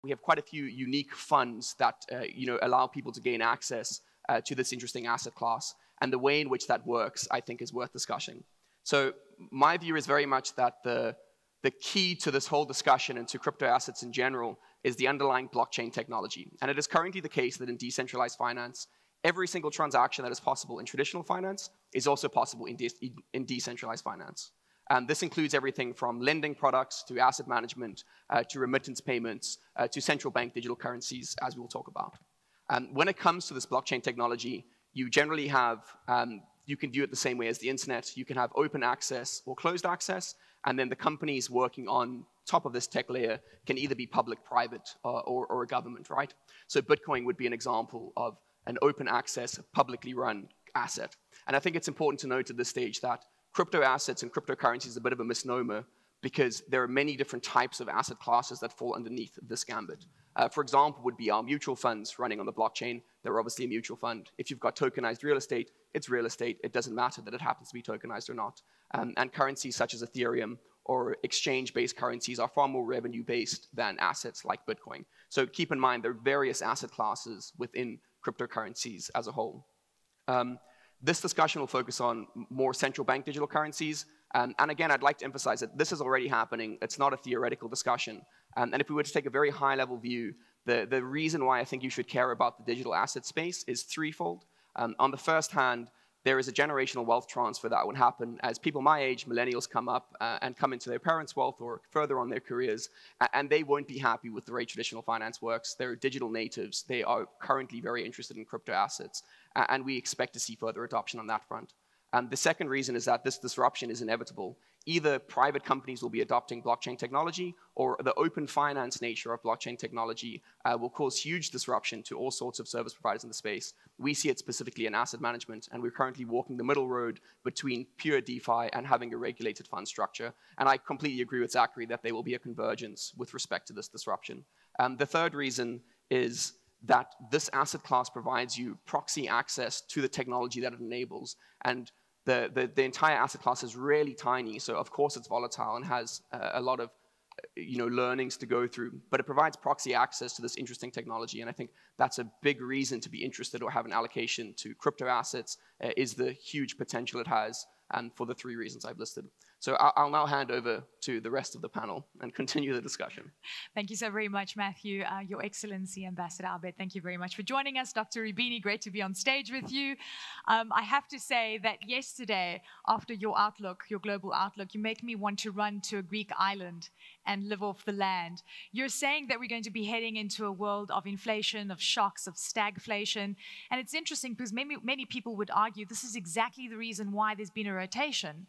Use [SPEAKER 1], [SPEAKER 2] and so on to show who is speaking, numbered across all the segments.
[SPEAKER 1] we have quite a few unique funds that allow people to gain access to this interesting asset class. And the way in which that works, I think, is worth discussing. So my view is very much that the key to this whole discussion and to crypto assets in general is the underlying blockchain technology. And it is currently the case that in decentralized finance, every single transaction that is possible in traditional finance is also possible in decentralized finance. And this includes everything from lending products to asset management to remittance payments to central bank digital currencies, as we will talk about. When it comes to this blockchain technology, you generally have, you can view it the same way as the internet. You can have open access or closed access, and then the companies working on top of this tech layer can either be public, private, or a government, right? So Bitcoin would be an example of an open access, publicly run asset. And I think it's important to note at this stage that crypto assets and cryptocurrencies is a bit of a misnomer because there are many different types of asset classes that fall underneath this gambit. For example, would be our mutual funds running on the blockchain. They're obviously a mutual fund. If you've got tokenized real estate, it's real estate. It doesn't matter that it happens to be tokenized or not. And currencies such as Ethereum or exchange-based currencies are far more revenue-based than assets like Bitcoin. So keep in mind, there are various asset classes within cryptocurrencies as a whole. This discussion will focus on more central bank digital currencies. And again, I'd like to emphasize that this is already happening. It's not a theoretical discussion. And if we were to take a very high-level view, the reason why I think you should care about the digital asset space is threefold. On the first hand, there is a generational wealth transfer that would happen as people my age, millennials, come up and come into their parents' wealth or further on their careers, and they won't be happy with the way traditional finance works. They're digital natives. They are currently very interested in crypto assets, and we expect to see further adoption on that front. The second reason is that this disruption is inevitable. Either private companies will be adopting blockchain technology, or the open finance nature of blockchain technology will cause huge disruption to all sorts of service providers in the space. We see it specifically in asset management, and we're currently walking the middle road between pure DeFi and having a regulated fund structure. And I completely agree with Zachary that there will be a convergence with respect to this disruption. The third reason is that this asset class provides you proxy access to the technology that it enables. And the entire asset class is really tiny, so of course it's volatile and has a lot of learnings to go through, but it provides proxy access to this interesting technology, and I think that's a big reason to be interested or have an allocation to crypto assets, is the huge potential it has, and for the three reasons I've listed. So I'll now hand over to the rest of the panel and continue the discussion.
[SPEAKER 2] Thank you so very much, Matthew. Your Excellency, Ambassador Abed, thank you very much for joining us. Dr. Roubini, great to be on stage with you. I have to say that yesterday, after your outlook, your global outlook, you make me want to run to a Greek island and live off the land. You're saying that we're going to be heading into a world of inflation, of shocks, of stagflation. And it's interesting because many people would argue this is exactly the reason why there's been a rotation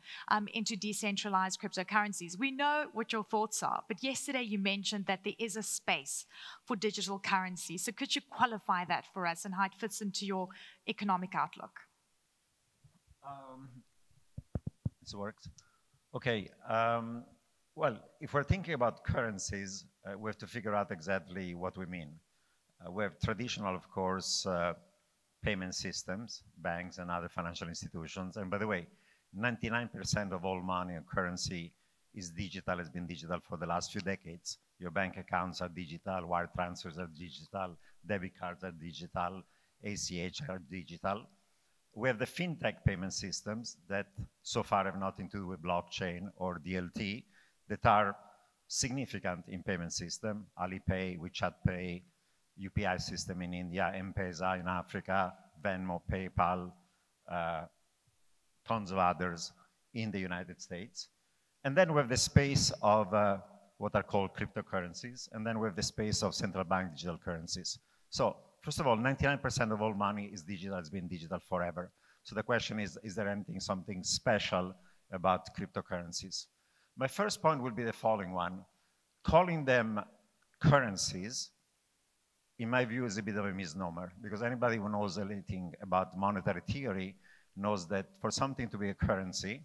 [SPEAKER 2] into decentralized cryptocurrencies. We know what your thoughts are, but yesterday you mentioned that there is a space for digital currency. So could you qualify that for us and how it fits into your economic outlook?
[SPEAKER 3] This works. Okay. Well, if we're thinking about currencies, we have to figure out exactly what we mean. We have traditional, of course, payment systems, banks and other financial institutions. And by the way, 99% of all money and currency is digital, has been digital for the last few decades. Your bank accounts are digital, wire transfers are digital, debit cards are digital, ACH are digital. We have the fintech payment systems that so far have nothing to do with blockchain or DLT, that are significant in payment system, Alipay, WeChat Pay, UPI system in India, M-Pesa in Africa, Venmo, PayPal, tons of others in the United States. And then we have the space of what are called cryptocurrencies, and then we have the space of central bank digital currencies. So first of all, 99% of all money is digital, has been digital forever. So the question is there something special about cryptocurrencies? My first point will be the following one. Calling them currencies, in my view, is a bit of a misnomer, because anybody who knows anything about monetary theory knows that for something to be a currency,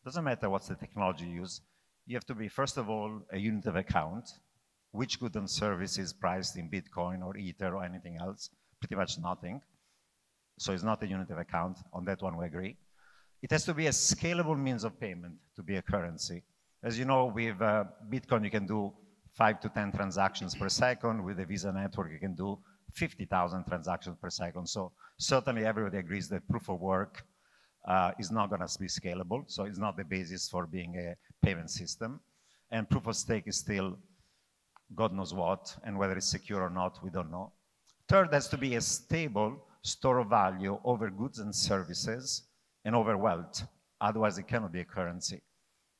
[SPEAKER 3] doesn't matter what's the technology you use, you have to be, first of all, a unit of account, which good and service is priced in Bitcoin or Ether or anything else, pretty much nothing. So it's not a unit of account, on that one we agree. It has to be a scalable means of payment to be a currency. As you know, with Bitcoin, you can do 5 to 10 transactions per second. With the Visa network, you can do 50,000 transactions per second. So certainly everybody agrees that proof of work is not going to be scalable. So it's not the basis for being a payment system. And proof of stake is still God knows what, and whether it's secure or not, we don't know. Third, has to be a stable store of value over goods and services and over wealth. Otherwise, it cannot be a currency.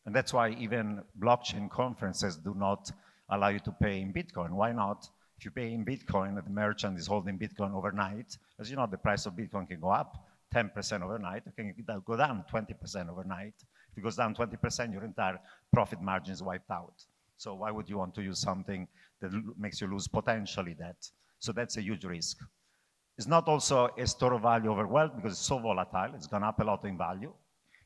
[SPEAKER 3] And that's why even blockchain conferences do not allow you to pay in Bitcoin. Why not? If you pay in Bitcoin, the merchant is holding Bitcoin overnight. As you know, the price of Bitcoin can go up 10% overnight. It can go down 20% overnight. If it goes down 20%, your entire profit margin is wiped out. So why would you want to use something that makes you lose potentially that? So that's a huge risk. It's not also a store of value over wealth because it's so volatile. It's gone up a lot in value.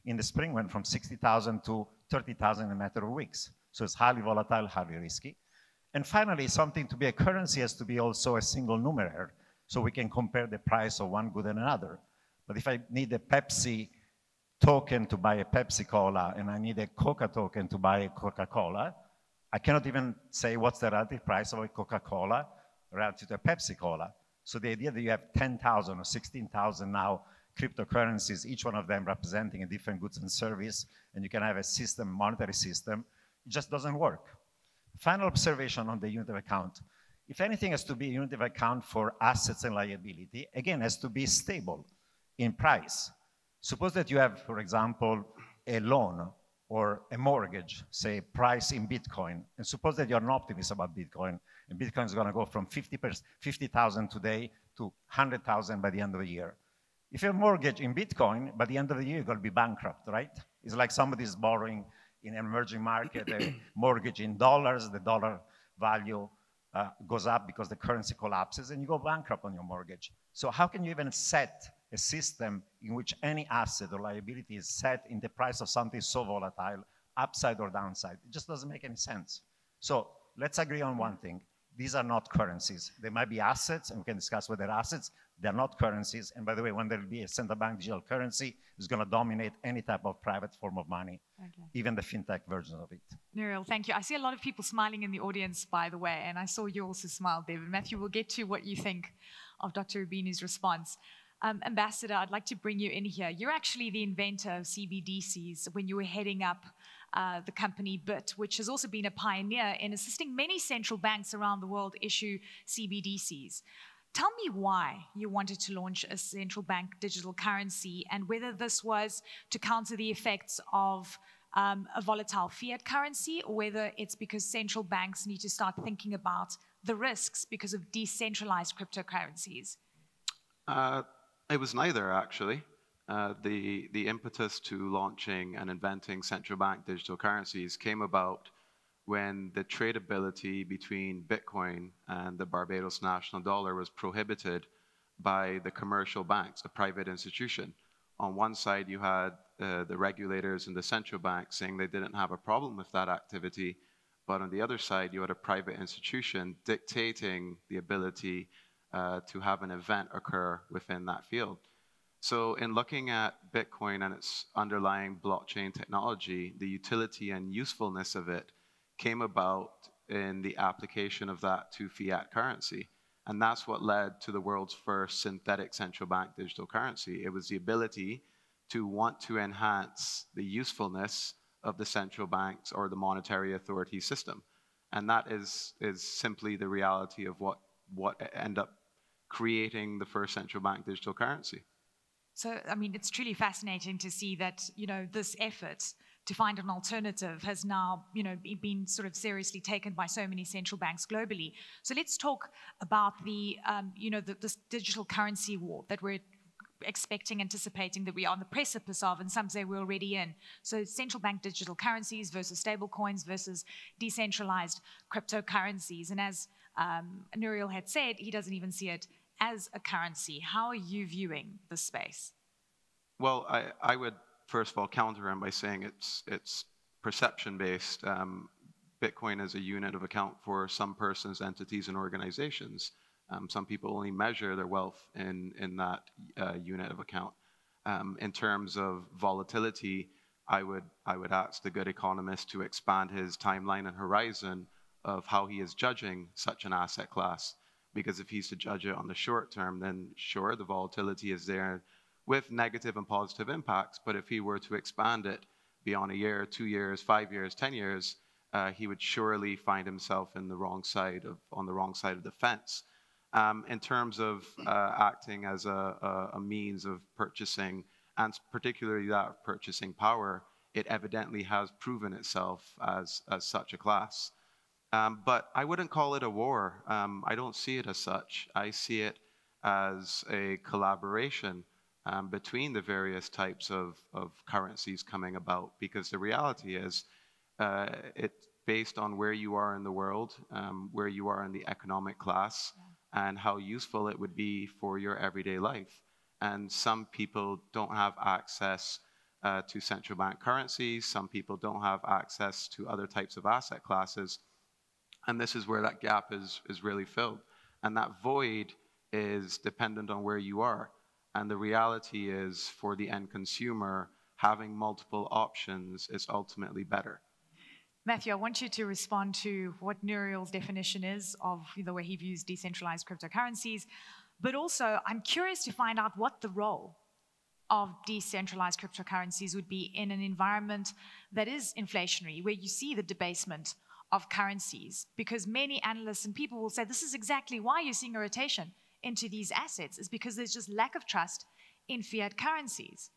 [SPEAKER 3] In the spring, went from 60,000 to 30,000 in a matter of weeks. So it's highly volatile, highly risky. And finally, something to be a currency has to be also a single numeraire, so we can compare the price of one good and another. But if I need a Pepsi token to buy a Pepsi-Cola and I need a Coca token to buy a Coca-Cola, I cannot even say what's the relative price of a Coca-Cola relative to a Pepsi-Cola. So the idea that you have 10,000 or 16,000 now cryptocurrencies, each one of them representing a different goods and service, and you can have a system, monetary system, it just doesn't work. Final observation on the unit of account. If anything has to be a unit of account for assets and liability, again, has to be stable in price. Suppose that you have, for example, a loan or a mortgage, say, price in Bitcoin, and suppose that you're an optimist about Bitcoin, and Bitcoin is going to go from 50,000 today to 100,000 by the end of the year. If you have a mortgage in Bitcoin, by the end of the year, you're going to be bankrupt, right? It's like somebody's borrowing in an emerging market, a mortgage in dollars, the dollar value goes up because the currency collapses, and you go bankrupt on your mortgage. So how can you even set a system in which any asset or liability is set in the price of something so volatile, upside or downside? It just doesn't make any sense. So let's agree on one thing. These are not currencies. They might be assets, and we can discuss whether they're assets. They're not currencies. And by the way, when there will be a central bank digital currency, it's going to dominate any type of private form of money, even the fintech version of it.
[SPEAKER 2] Nouriel, thank you. I see a lot of people smiling in the audience, by the way, and I saw you also smile, David. Matthew, we'll get to what you think of Dr. Roubini's response. Ambassador, I'd like to bring you in here. You're actually the inventor of CBDCs when you were heading up the company BIT, which has also been a pioneer in assisting many central banks around the world issue CBDCs. Tell me why you wanted to launch a central bank digital currency and whether this was to counter the effects of a volatile fiat currency, or whether it's because central banks need to start thinking about the risks because of decentralized cryptocurrencies.
[SPEAKER 4] It was neither, actually. The impetus to launching and inventing central bank digital currencies came about when the tradability between Bitcoin and the Barbados national dollar was prohibited by the commercial banks, a private institution. On one side, you had the regulators and the central bank saying they didn't have a problem with that activity, but on the other side, you had a private institution dictating the ability to have an event occur within that field. So in looking at Bitcoin and its underlying blockchain technology, the utility and usefulness of it came about in the application of that to fiat currency. And that's what led to the world's first synthetic central bank digital currency. It was the ability to want to enhance the usefulness of the central banks or the monetary authority system. And that is simply the reality of what ended up creating the first central bank digital currency.
[SPEAKER 2] So, I mean, it's truly fascinating to see that, this effort to find an alternative has now, been sort of seriously taken by so many central banks globally. So let's talk about the, this digital currency war that we're anticipating that we are on the precipice of, and some say we're already in. So central bank digital currencies versus stablecoins versus decentralized cryptocurrencies. And as Nouriel had said, he doesn't even see it as a currency. How are you viewing the space?
[SPEAKER 4] Well, I would first of all counter him by saying it's perception-based. Bitcoin is a unit of account for some persons, entities, and organizations. Some people only measure their wealth in that unit of account. In terms of volatility, I would ask the good economist to expand his timeline and horizon of how he is judging such an asset class. Because if he's to judge it on the short term, then sure, the volatility is there with negative and positive impacts. But if he were to expand it beyond a year, 2 years, 5 years, 10 years, he would surely find himself on the wrong side of the fence. In terms of acting as a means of purchasing, and particularly that of purchasing power, it evidently has proven itself as such a class. But I wouldn't call it a war. I don't see it as such. I see it as a collaboration between the various types of currencies coming about, because the reality is it's based on where you are in the world, where you are in the economic class, and how useful it would be for your everyday life. And some people don't have access to central bank currencies. Some people don't have access to other types of asset classes. And this is where that gap is really filled. And that void is dependent on where you are. And the reality is, for the end consumer, having multiple options is ultimately better.
[SPEAKER 2] Matthew, I want you to respond to what Nouriel's definition is of the way he views decentralized cryptocurrencies. But also, I'm curious to find out what the role of decentralized cryptocurrencies would be in an environment that is inflationary, where you see the debasement of currencies, because many analysts and people will say this is exactly why you're seeing a rotation into these assets, is because there's just lack of trust in fiat currencies.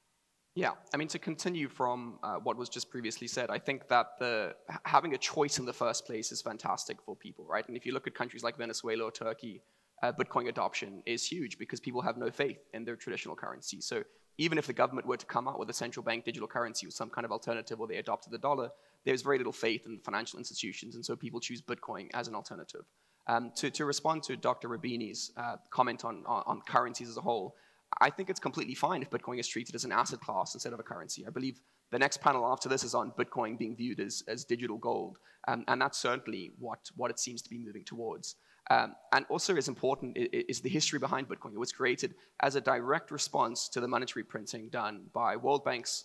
[SPEAKER 1] Yeah, I mean, to continue from what was just previously said, I think that having a choice in the first place is fantastic for people, right? And if you look at countries like Venezuela or Turkey, Bitcoin adoption is huge because people have no faith in their traditional currency. So even if the government were to come out with a central bank digital currency with some kind of alternative, or they adopted the dollar, there's very little faith in financial institutions, and so people choose Bitcoin as an alternative. To respond to Dr. Roubini's comment on currencies as a whole, I think it's completely fine if Bitcoin is treated as an asset class instead of a currency. I believe the next panel after this is on Bitcoin being viewed as digital gold, and that's certainly what it seems to be moving towards. And also as important is the history behind Bitcoin. It was created as a direct response to the monetary printing done by world banks,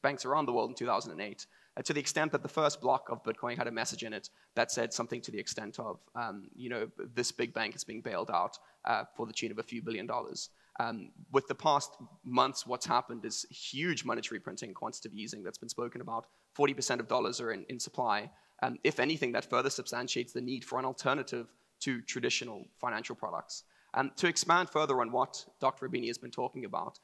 [SPEAKER 1] banks around the world in 2008, to the extent that the first block of Bitcoin had a message in it that said something to the extent of, this big bank is being bailed out for the tune of a few $1 billion. With the past months, what's happened is huge monetary printing, quantitative easing that's been spoken about. 40% of dollars are in supply. If anything, that further substantiates the need for an alternative to traditional financial products. To expand further on what Dr. Roubini has been talking about,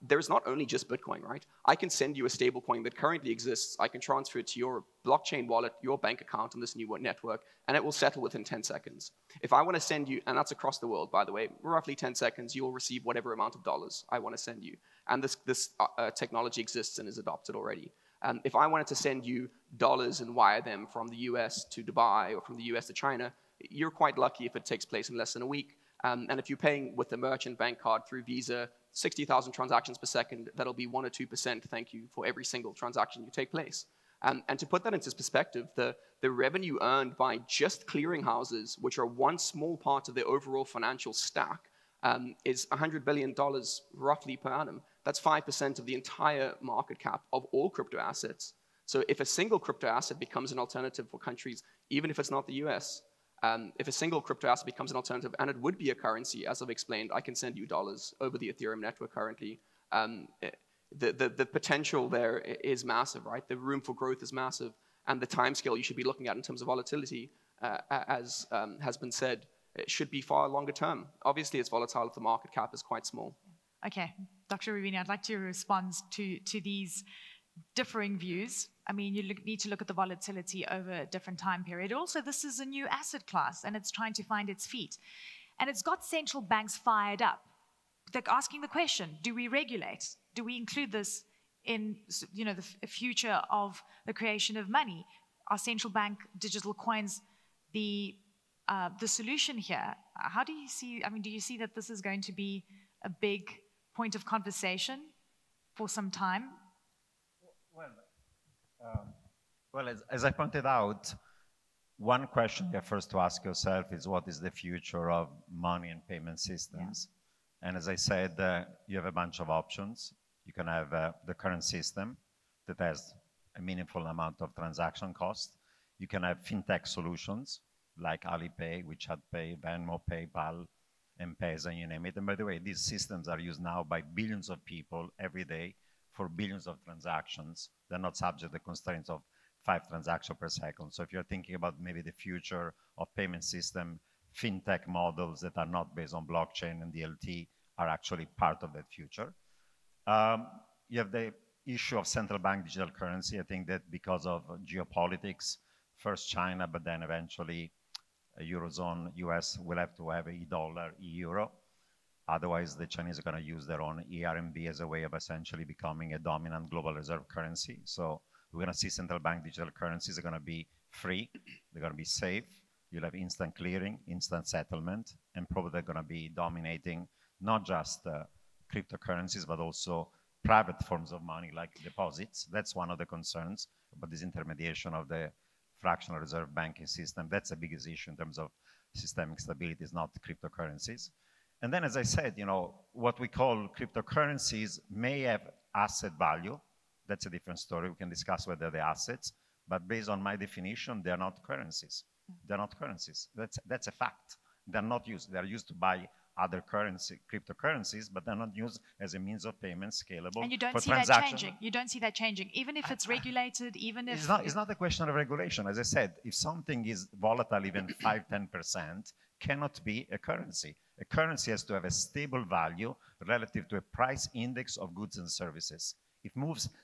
[SPEAKER 1] there's not only just Bitcoin, right? I can send you a stablecoin that currently exists. I can transfer it to your blockchain wallet, your bank account on this new network, and it will settle within 10 seconds. If I want to send you, and that's across the world, by the way, roughly 10 seconds, you'll receive whatever amount of dollars I want to send you. And this technology exists and is adopted already. If I wanted to send you dollars and wire them from the US to Dubai or from the US to China, you're quite lucky if it takes place in less than a week. And if you're paying with a merchant bank card through Visa, 60,000 transactions per second, that'll be 1 or 2%, thank you, for every single transaction you take place. And to put that into perspective, the revenue earned by just clearinghouses, which are one small part of the overall financial stack, is $100 billion roughly per annum. That's 5% of the entire market cap of all crypto assets. So if a single crypto asset becomes an alternative for countries, even if it's not the US, if a single crypto asset becomes an alternative, and it would be a currency, as I've explained, I can send you dollars over the Ethereum network currently. The potential there is massive, right? The room for growth is massive, and the timescale you should be looking at in terms of volatility, as has been said, it should be far longer term. Obviously, it's volatile if the market cap is quite small.
[SPEAKER 2] Okay, Dr. Roubini, I'd like to respond to these differing views. I mean, you need to look at the volatility over a different time period. Also, this is a new asset class, and it's trying to find its feet. And it's got central banks fired up. They're asking the question, do we regulate? Do we include this in the future of the creation of money? Are central bank digital coins the solution here? How do you see, do you see that this is going to be a big point of conversation for some time?
[SPEAKER 3] Well, as I pointed out, one question you have first to ask yourself is what is the future of money and payment systems? Yeah. And as I said, you have a bunch of options. You can have the current system that has a meaningful amount of transaction cost. You can have fintech solutions like Alipay, WeChat Pay, Venmo, PayPal, M-Pesa, you name it. And by the way, these systems are used now by billions of people every day for billions of transactions. They're not subject to the constraints of 5 transactions per second. So if you're thinking about maybe the future of payment system, fintech models that are not based on blockchain and DLT are actually part of that future. You have the issue of central bank digital currency. I think that because of geopolitics, first China, but then eventually Eurozone, US will have to have e-dollar, e-euro. Otherwise, the Chinese are going to use their own ERMB as a way of essentially becoming a dominant global reserve currency. So we're going to see central bank digital currencies are going to be free. They're going to be safe. You'll have instant clearing, instant settlement, and probably they're going to be dominating not just cryptocurrencies, but also private forms of money like deposits. That's one of the concerns about this intermediation of the fractional reserve banking system. That's the biggest issue in terms of systemic stability, is not cryptocurrencies. And then, as I said, you know, what we call cryptocurrencies may have asset value. That's a different story. We can discuss whether they're assets, but based on my definition, they're not currencies. They're not currencies. That's a fact. They're not used. They're used to buy other cryptocurrencies, but they're not used as a means of payment scalable.
[SPEAKER 2] And you don't
[SPEAKER 3] for
[SPEAKER 2] see that
[SPEAKER 3] transaction.
[SPEAKER 2] changing. You don't see that changing, even if it's regulated, even if...
[SPEAKER 3] It's not a question of regulation. As I said, if something is volatile, even 5, 10%, cannot be a currency. A currency has to have a stable value relative to a price index of goods and services. If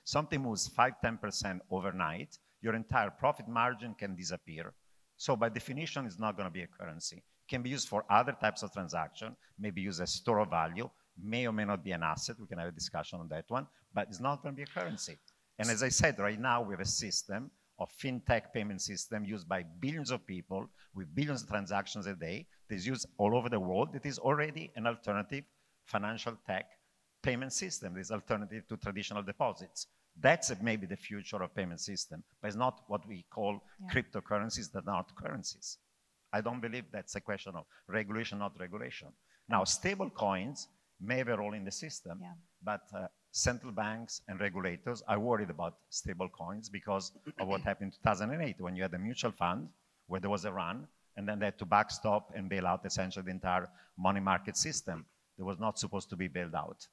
[SPEAKER 3] something moves 5, 10% overnight, your entire profit margin can disappear. So by definition, it's not going to be a currency. It can be used for other types of transaction, maybe used as store of value, may or may not be an asset. We can have a discussion on that one, but it's not going to be a currency. And as I said, right now we have a system of fintech payment system used by billions of people with billions of transactions a day that is used all over the world. It is already an alternative financial tech payment system. It is alternative to traditional deposits. That's maybe the future of payment system, but it's not what we call cryptocurrencies that are not currencies. I don't believe that's a question of regulation, not regulation. Now, stable coins may have a role in the system, but central banks and regulators are worried about stable coins because of what happened in 2008 when you had a mutual fund where there was a run, and then they had to backstop and bail out essentially the entire money market system that was not supposed to be bailed out.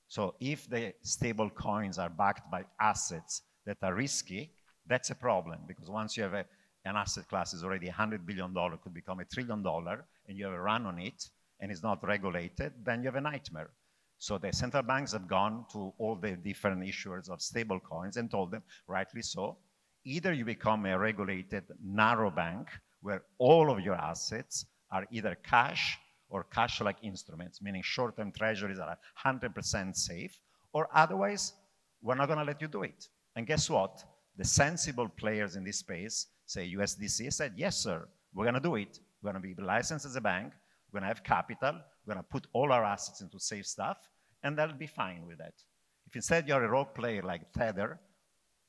[SPEAKER 3] So if the stable coins are backed by assets that are risky, that's a problem, because once you have an asset class is already $100 billion, could become $1 trillion, and you have a run on it, and it's not regulated, then you have a nightmare. So the central banks have gone to all the different issuers of stable coins and told them, rightly so, either you become a regulated narrow bank where all of your assets are either cash or cash-like instruments, meaning short-term treasuries are 100% safe, or otherwise, we're not gonna let you do it. And guess what? The sensible players in this space, say USDC, said, yes, sir, we're gonna do it. We're gonna be licensed as a bank, we're gonna have capital, we're gonna put all our assets into safe stuff, and they'll be fine with that. If instead you're a rogue player like Tether,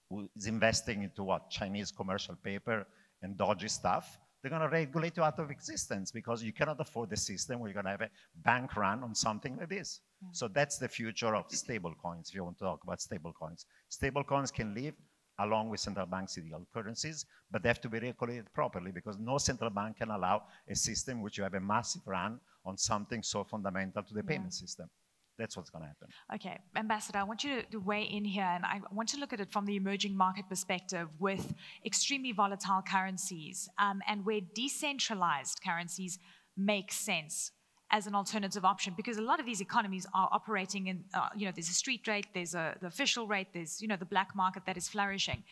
[SPEAKER 3] who is investing into what? Chinese commercial paper and dodgy stuff, they're going to regulate you out of existence because you cannot afford the system where you're going to have a bank run on something like this. So that's the future of stable coins, if you want to talk about stable coins. Stable coins can live along with central bank digital currencies, but they have to be regulated properly because no central bank can allow a system in which you have a massive run on something so fundamental to the payment system. That's what's going to happen.
[SPEAKER 2] Okay, Ambassador, I want you to weigh in here, and I want to look at it from the emerging market perspective with extremely volatile currencies and where decentralized currencies make sense as an alternative option, because a lot of these economies are operating in, there's a street rate, there's the official rate, there's, the black market that is flourishing.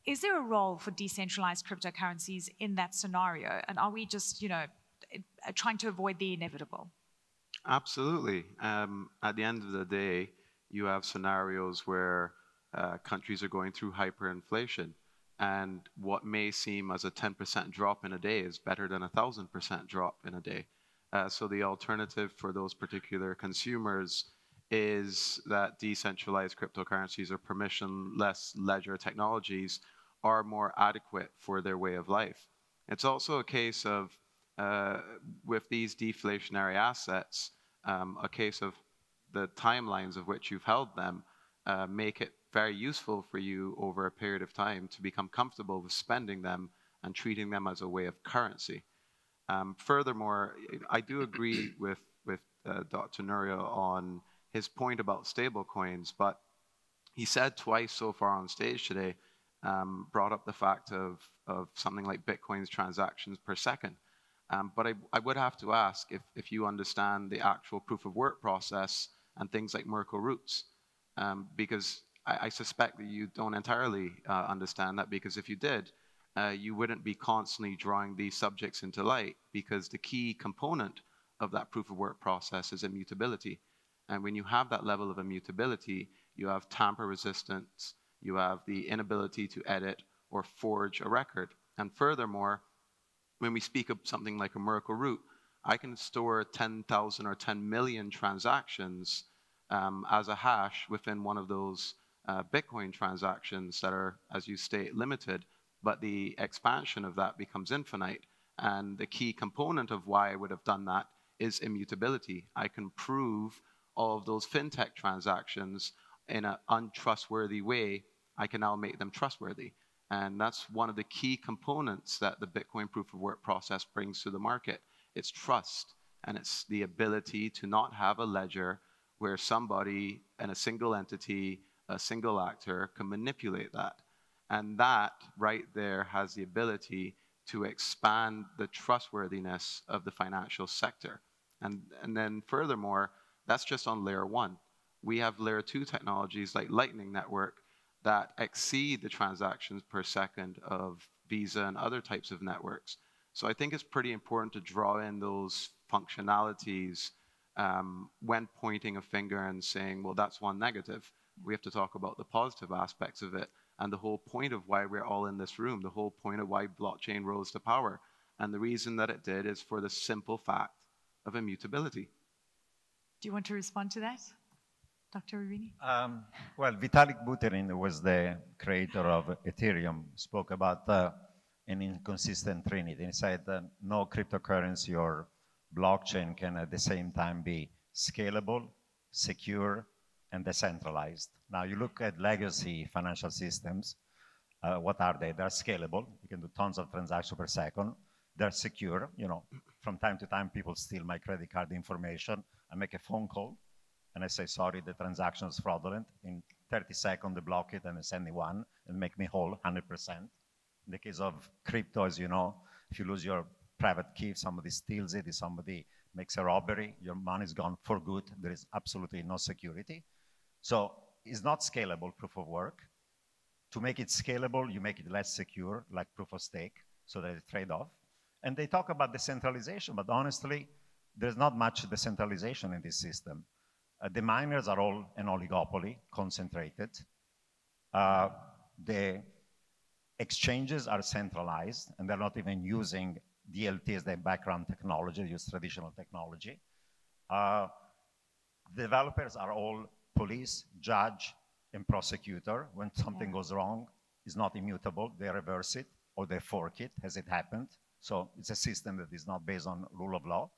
[SPEAKER 2] Is there a role for decentralized cryptocurrencies in that scenario? And are we just, trying to avoid the inevitable?
[SPEAKER 4] Absolutely. At the end of the day, you have scenarios where countries are going through hyperinflation, and what may seem as a 10% drop in a day is better than a 1,000% drop in a day. So the alternative for those particular consumers is that decentralized cryptocurrencies or permissionless ledger technologies are more adequate for their way of life. It's also a case of, with these deflationary assets, a case of the timelines of which you've held them make it very useful for you over a period of time to become comfortable with spending them and treating them as a way of currency. Furthermore, I do agree with Dr. Nouriel on his point about stablecoins, but he said twice so far on stage today, brought up the fact of something like Bitcoin's transactions per second. But I would have to ask if you understand the actual proof of work process and things like Merkle roots, because I suspect that you don't entirely understand that, because if you did, you wouldn't be constantly drawing these subjects into light, because the key component of that proof of work process is immutability. And when you have that level of immutability, you have tamper resistance, you have the inability to edit or forge a record. And furthermore, when we speak of something like a Merkle root, I can store 10,000 or 10 million transactions as a hash within one of those Bitcoin transactions that are, as you state, limited, but the expansion of that becomes infinite. And the key component of why I would have done that is immutability. I can prove all of those fintech transactions in an untrustworthy way. I can now make them trustworthy. And that's one of the key components that the Bitcoin proof of work process brings to the market. It's trust, and it's the ability to not have a ledger where somebody and a single entity, a single actor can manipulate that. And that right there has the ability to expand the trustworthiness of the financial sector. And then furthermore, that's just on layer 1. We have layer 2 technologies like Lightning Network that exceed the transactions per second of Visa and other types of networks. So I think it's pretty important to draw in those functionalities when pointing a finger and saying, well, that's one negative. We have to talk about the positive aspects of it. And the whole point of why we're all in this room, the whole point of why blockchain rose to power. And the reason that it did is for the simple fact of immutability.
[SPEAKER 2] Do you want to respond to that, Dr. Roubini?
[SPEAKER 3] Well, Vitalik Buterin was the creator of Ethereum, spoke about an inconsistent trinity. He said no cryptocurrency or blockchain can at the same time be scalable, secure, and decentralized. Now you look at legacy financial systems, what are they? They're scalable. You can do tons of transactions per second. They're secure. You know, from time to time, people steal my credit card information. I make a phone call, and I say, sorry, the transaction is fraudulent. In 30 seconds, they block it, and they send me one, and make me whole 100%. In the case of crypto, as you know, if you lose your private key, if somebody steals it, if somebody makes a robbery, your money is gone for good. There is absolutely no security. So it's not scalable proof of work. To make it scalable, you make it less secure, like proof of stake, so there's a trade-off. And they talk about decentralization, but honestly, there's not much decentralization in this system. The miners are all an oligopoly, concentrated. The exchanges are centralized, and they're not even using DLT as their background technology, they use traditional technology. Developers are all police, judge, and prosecutor. When something goes wrong, it's not immutable. They reverse it, or they fork it, as it happened. So it's a system that is not based on rule of law.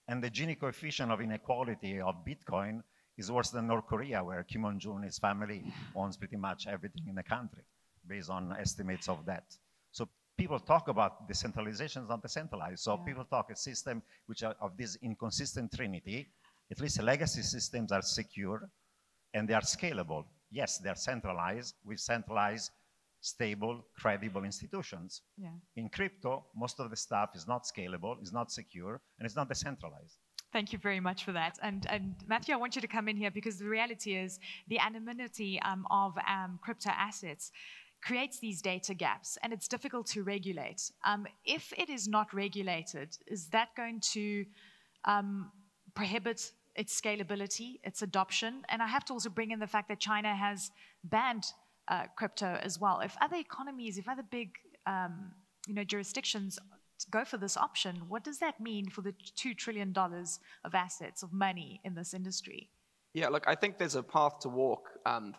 [SPEAKER 3] And the Gini coefficient of inequality of Bitcoin is worse than North Korea, where Kim Jong-un and his family owns pretty much everything in the country, based on estimates of that. So people talk about decentralization is not decentralized. So people talk a system which are of this inconsistent trinity. At least the legacy systems are secure and they are scalable. Yes, they're centralized. We centralize stable, credible institutions. In crypto, most of the stuff is not scalable, is not secure, and it's not decentralized.
[SPEAKER 2] Thank you very much for that. And Matthew, I want you to come in here because the reality is the anonymity of crypto assets creates these data gaps, and it's difficult to regulate. If it is not regulated, is that going to prohibit its scalability, its adoption? And I have to also bring in the fact that China has banned crypto as well. If other economies, if other big jurisdictions go for this option, what does that mean for the $2 trillion of assets, of money in this industry?
[SPEAKER 1] Yeah, look, I think there's a path to walk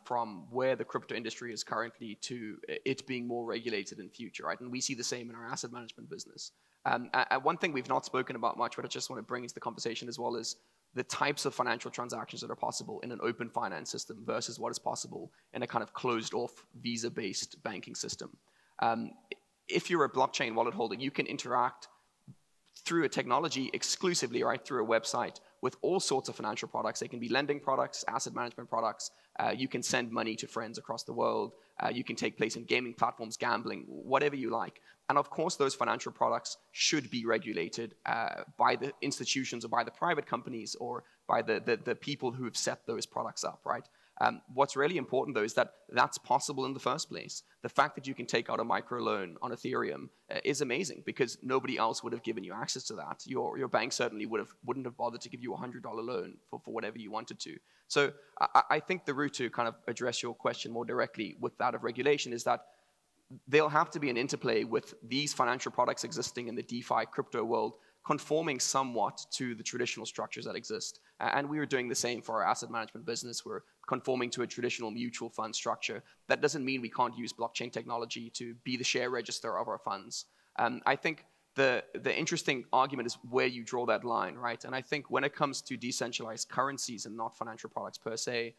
[SPEAKER 1] from where the crypto industry is currently to it being more regulated in future, right? And we see the same in our asset management business. One thing we've not spoken about much, but I just want to bring into the conversation as well, is the types of financial transactions that are possible in an open finance system versus what is possible in a kind of closed-off Visa-based banking system. if you're a blockchain wallet holder, you can interact through a technology exclusively, right, through a website with all sorts of financial products. They can be lending products, asset management products. You can send money to friends across the world. You can take place in gaming platforms, gambling, whatever you like. And of course, those financial products should be regulated by the institutions or by the private companies or by the people who have set those products up, right? What's really important, though, is that that's possible in the first place. The fact that you can take out a microloan on Ethereum is amazing because nobody else would have given you access to that. Your bank certainly wouldn't have bothered to give you a $100 loan for whatever you wanted to. So I think the route to kind of address your question more directly with that of regulation is that there'll have to be an interplay with these financial products existing in the DeFi crypto world conforming somewhat to the traditional structures that exist. And we are doing the same for our asset management business. We're conforming to a traditional mutual fund structure. That doesn't mean we can't use blockchain technology to be the share register of our funds. I think the interesting argument is where you draw that line, right? And I think when it comes to decentralized currencies and not financial products per se,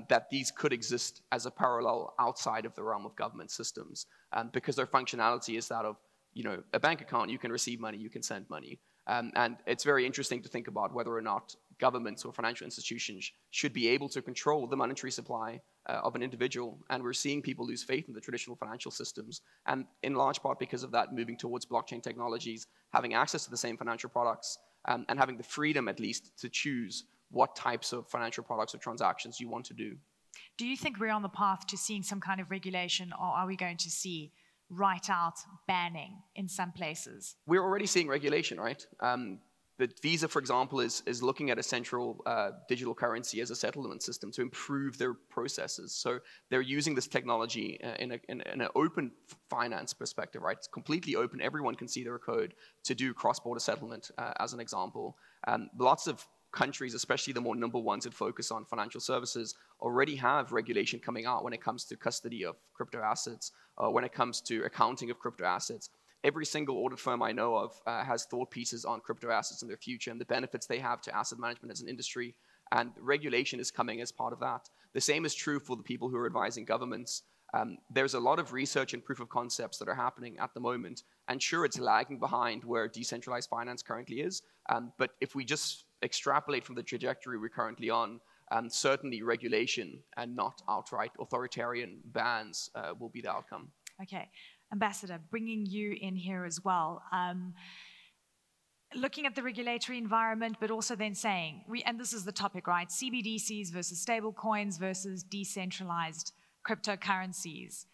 [SPEAKER 1] that these could exist as a parallel outside of the realm of government systems because their functionality is that of, a bank account. You can receive money, you can send money. And it's very interesting to think about whether or not governments or financial institutions should be able to control the monetary supply of an individual. And we're seeing people lose faith in the traditional financial systems. And in large part because of that, moving towards blockchain technologies, having access to the same financial products, and having the freedom at least to choose what types of financial products or transactions you want to do.
[SPEAKER 2] Do you think we're on the path to seeing some kind of regulation, or are we going to see right out banning in some places?
[SPEAKER 1] We're already seeing regulation, right? The Visa, for example, is looking at a central digital currency as a settlement system to improve their processes. So they're using this technology in an open finance perspective, right? It's completely open. Everyone can see their code to do cross-border settlement, as an example. Lots of countries, especially the more nimble ones that focus on financial services, already have regulation coming out when it comes to custody of crypto assets, when it comes to accounting of crypto assets. Every single audit firm I know of has thought pieces on crypto assets and their future and the benefits they have to asset management as an industry, and regulation is coming as part of that. The same is true for the people who are advising governments. There's a lot of research and proof of concepts that are happening at the moment, and sure, it's lagging behind where decentralized finance currently is, but if we just extrapolate from the trajectory we're currently on, certainly regulation and not outright authoritarian bans will be the outcome.
[SPEAKER 2] Okay. Ambassador, bringing you in here as well. Looking at the regulatory environment, but also then saying, and this is the topic, right? CBDCs versus stablecoins versus decentralized cryptocurrencies.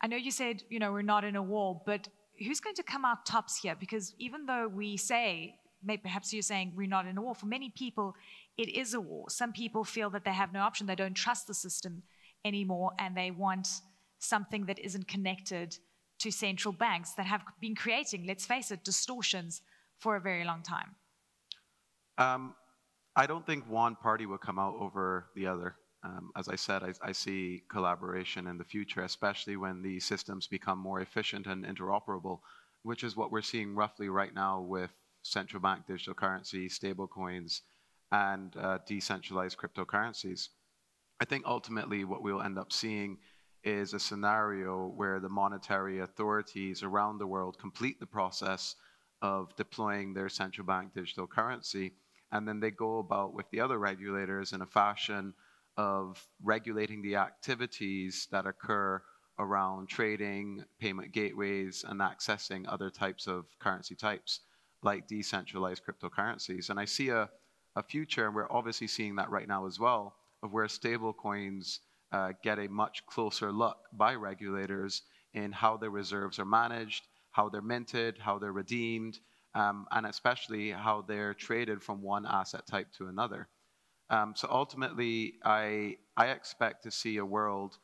[SPEAKER 2] I know you said, we're not in a war, but who's going to come out tops here? Because even though we say, perhaps you're saying we're not in a war, for many people, it is a war. Some people feel that they have no option. They don't trust the system anymore, and they want something that isn't connected to central banks that have been creating, let's face it, distortions for a very long time.
[SPEAKER 4] I don't think one party will come out over the other. As I said, I see collaboration in the future, especially when these systems become more efficient and interoperable, which is what we're seeing roughly right now with central bank digital currencies, stablecoins, and decentralized cryptocurrencies. I think ultimately what we'll end up seeing is a scenario where the monetary authorities around the world complete the process of deploying their central bank digital currency, and then they go about with the other regulators in a fashion of regulating the activities that occur around trading, payment gateways, and accessing other types of currency types like decentralized cryptocurrencies. And I see a future, and we're obviously seeing that right now as well, of where stablecoins get a much closer look by regulators in how their reserves are managed, how they're minted, how they're redeemed, and especially how they're traded from one asset type to another. So ultimately, I expect to see a world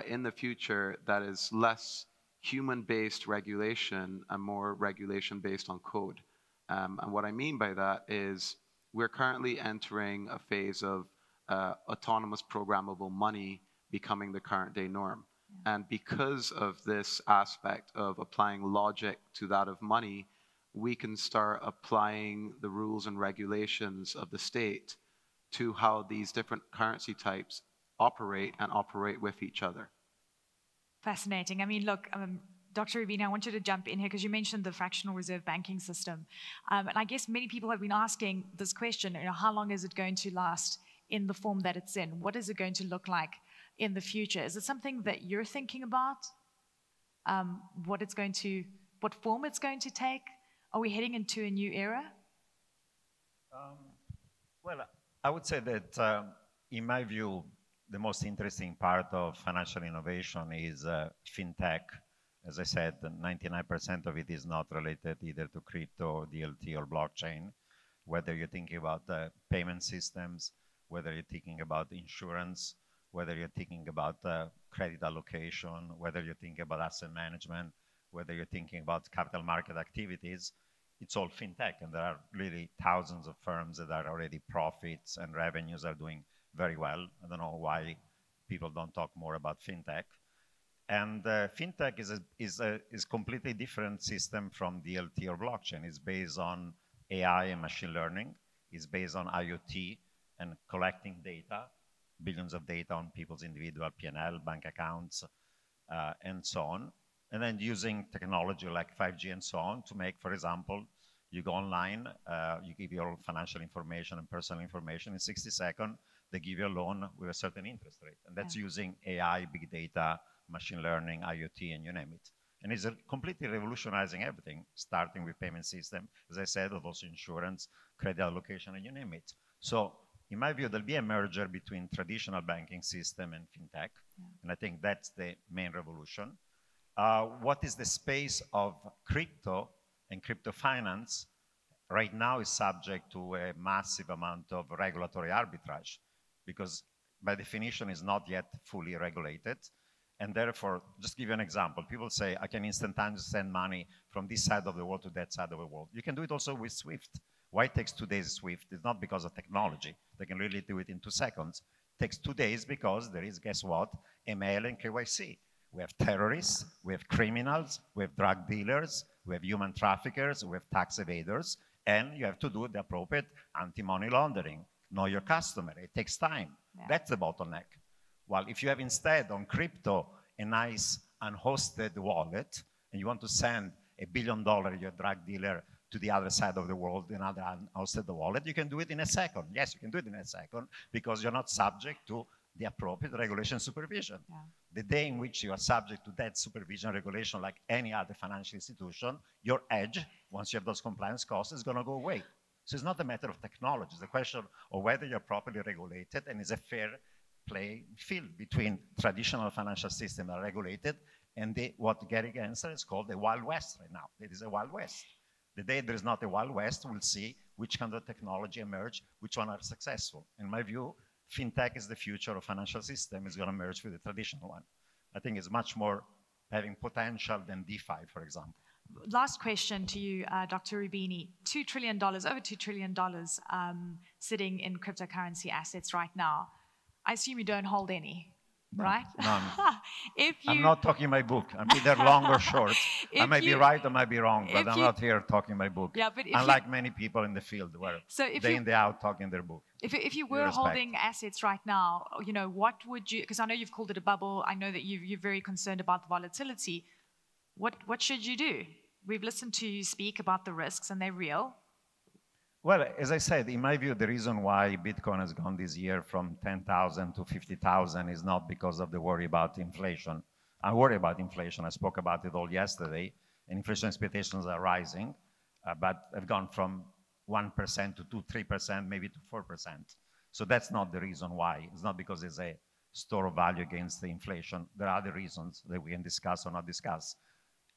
[SPEAKER 4] in the future that is less human-based regulation and more regulation based on code. And what I mean by that is we're currently entering a phase of autonomous programmable money becoming the current day norm. And because of this aspect of applying logic to that of money, we can start applying the rules and regulations of the state to how these different currency types operate and operate with each other.
[SPEAKER 2] Fascinating. I mean, look, Dr. Roubini, I want you to jump in here because you mentioned the fractional reserve banking system. And I guess many people have been asking this question, how long is it going to last in the form that it's in? What is it going to look like in the future? Is it something that you're thinking about? What form it's going to take? Are we heading into a new era?
[SPEAKER 3] Well, I would say that in my view, the most interesting part of financial innovation is fintech. As I said, 99% of it is not related either to crypto, DLT, or blockchain. Whether you're thinking about payment systems, whether you're thinking about insurance, whether you're thinking about credit allocation, whether you're thinking about asset management, whether you're thinking about capital market activities, it's all fintech. And there are really thousands of firms that are already profits and revenues are doing very well. I don't know why people don't talk more about fintech. And fintech is a completely different system from DLT or blockchain. It's based on AI and machine learning. It's based on IoT and collecting data, billions of data on people's individual P&L, bank accounts, and so on. And then using technology like 5G and so on to make, for example, you go online, you give your financial information and personal information. In 60 seconds, they give you a loan with a certain interest rate. And that's using AI, big data, machine learning, IoT, and you name it. And it's completely revolutionizing everything, starting with payment system, as I said, but also insurance, credit allocation, and you name it. So in my view, there'll be a merger between traditional banking system and fintech. And I think that's the main revolution. What is the space of crypto and crypto finance right now is subject to a massive amount of regulatory arbitrage because by definition is not yet fully regulated. And therefore, just give you an example. People say, I can instantaneously send money from this side of the world to that side of the world. You can do it also with SWIFT. Why it takes 2 days SWIFT? It's not because of technology. They can really do it in 2 seconds. It takes 2 days because there is, guess what, ML and KYC. We have terrorists, we have criminals, we have drug dealers, we have human traffickers, we have tax evaders, and you have to do the appropriate anti-money laundering. Know your customer. It takes time. Yeah. That's the bottleneck. Well, if you have instead on crypto a nice unhosted wallet, and you want to send $1 billion, your drug dealer, to the other side of the world, another unhosted wallet, you can do it in a second. Yes, you can do it in a second because you're not subject to the appropriate regulation supervision. Yeah. The day in which you are subject to that supervision regulation like any other financial institution, your edge, once you have those compliance costs, is going to go away. So it's not a matter of technology. It's a question of whether you're properly regulated and is a fair play field between traditional financial systems that are regulated and what Gary Gensler has called the Wild West right now. It is a Wild West. The day there is not a Wild West, we'll see which kind of technology emerge, which one are successful. In my view, fintech is the future of financial system. It's going to merge with the traditional one. I think it's much more having potential than DeFi, for example.
[SPEAKER 2] Last question to you, Dr. Roubini. $2 trillion, over $2 trillion sitting in cryptocurrency assets right now. I assume you don't hold any, right?
[SPEAKER 3] None. I'm not talking my book. I'm either long or short. I might be right, I might be wrong, but I'm not here talking my book. Yeah, but unlike many people in the field who are day in, day out talking their book.
[SPEAKER 2] If you were holding assets right now, what would you, because I know you've called it a bubble, I know that you're very concerned about the volatility. What should you do? We've listened to you speak about the risks and they're real.
[SPEAKER 3] Well, as I said, in my view, the reason why Bitcoin has gone this year from 10,000 to 50,000 is not because of the worry about inflation. I worry about inflation. I spoke about it all yesterday. And inflation expectations are rising, but have gone from 1% to 2, 3%, maybe to 4%. So that's not the reason why. It's not because it's a store of value against the inflation. There are other reasons that we can discuss or not discuss.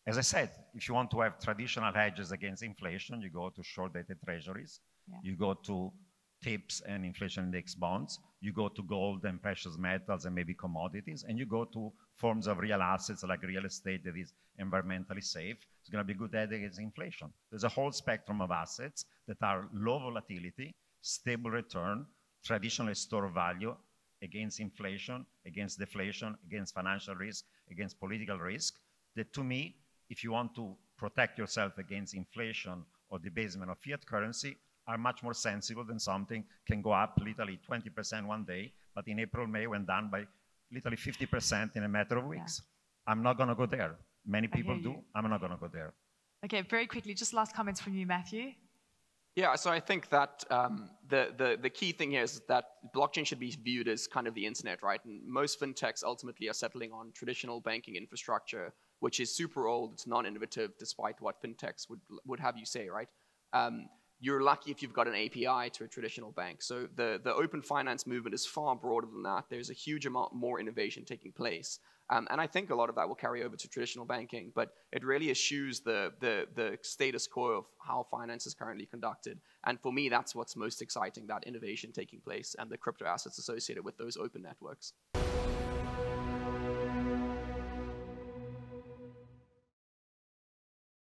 [SPEAKER 3] As I said, if you want to have traditional hedges against inflation, you go to short-dated treasuries, you go to TIPS and inflation index bonds, you go to gold and precious metals and maybe commodities, and you go to forms of real assets like real estate that is environmentally safe. It's going to be good hedge against inflation. There's a whole spectrum of assets that are low volatility, stable return, traditionally store of value against inflation, against deflation, against financial risk, against political risk, that to me, if you want to protect yourself against inflation or debasement of fiat currency, are much more sensible than something can go up literally 20% one day, but in April, May went down by literally 50% in a matter of weeks. I'm not going to go there. many people do. I'm not going to go there.
[SPEAKER 2] Okay, very quickly, just last comments from you, Matthew.
[SPEAKER 1] Yeah, so I think that the key thing here is that blockchain should be viewed as kind of the internet, right? And most fintechs ultimately are settling on traditional banking infrastructure, which is super old, it's non-innovative, despite what fintechs would have you say, right? You're lucky if you've got an API to a traditional bank. So the open finance movement is far broader than that. There's a huge amount more innovation taking place. And I think a lot of that will carry over to traditional banking, but it really eschews the status quo of how finance is currently conducted. And for me, that's what's most exciting, that innovation taking place and the crypto assets associated with those open networks.